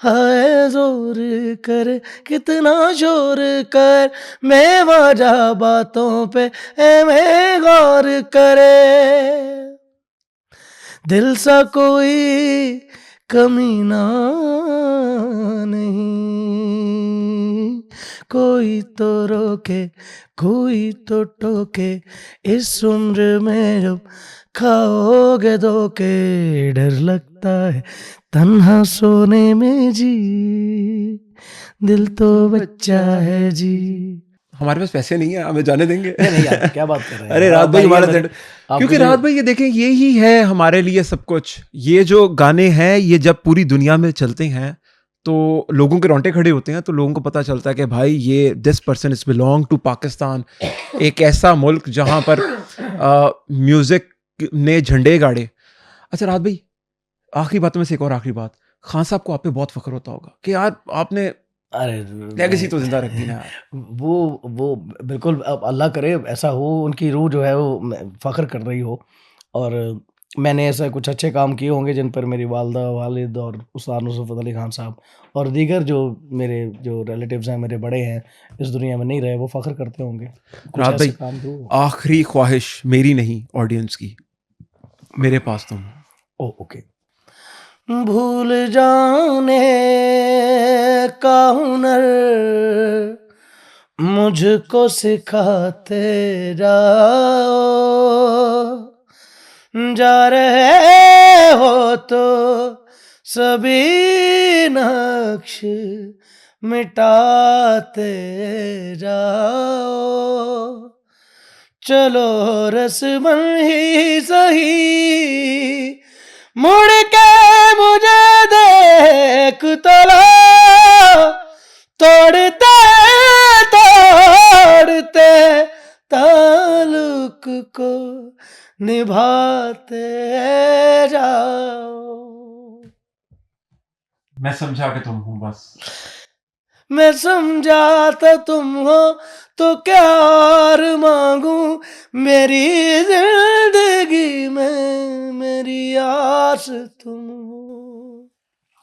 हाय जोर करे कितना शोर कर, बेवजह बातों पे मैं गौर करे। दिल सा कोई कमीना नहीं, कोई तो रोके कोई तो टोके, इस उम्र में जब खाओगे धोखे, डर लगता है तन्हा सोने में जी, दिल तो बच्चा है जी। हमारे पास पैसे नहीं है, हमें जाने देंगे? नहीं नहीं यार, क्या बात कर रहे हैं अरे यार, रात आप भाई भाई हमारा मेरे, आप क्योंकि मुझे रात भाई ये देखें, ये ही है हमारे लिए सब कुछ। ये जो गाने हैं, ये जब पूरी दुनिया में चलते हैं तो लोगों के रोंगटे खड़े होते हैं, तो लोगों को पता चलता है कि भाई ये this person is belong to Pakistan, एक ऐसा मुल्क जहां पर म्यूजिक ने झंडे गाड़े। अच्छा रात भाई, आखिरी बातों में से एक और आखिरी बात, खान साहब को आप पे बहुत फख्र होता होगा कि यार आपने अरे लेगेसी तो जिंदा रख दी ना यार। वो बिल्कुल, अब अल्लाह करे ऐसा हो, उनकी रूह जो है वो फ़ख्र कर रही हो, और मैंने ऐसा कुछ अच्छे काम किए होंगे जिन पर मेरी वालदा, वालिद और उस्ताद नुसरत अली खान साहब और दीगर जो मेरे जो रिलेटिव्स हैं, मेरे बड़े हैं, इस दुनिया में नहीं रहे, वो फ़ख्र करते होंगे। कुछ रात ऐसे भाई, काम तो आखिरी ख्वाहिश मेरी नहीं, ऑडियंस की, मेरे पास तुम हो। ओह! ओके। भूल जाने का हुनर मुझको सिखाते जाओ, जा रहे हो तो सभी नक्श मिटाते जाओ, चलो रस्मन ही सही, मुड़ के मुझे देख तो लो, तोड़ते तोड़ते ताल्लुक को निभाते जाओ। मैं समझा कि तुम हूं बस। मैं समझा तो तुम हो, तो क्या और मांगू, मेरी जिंदगी में मेरी आस तुम हो।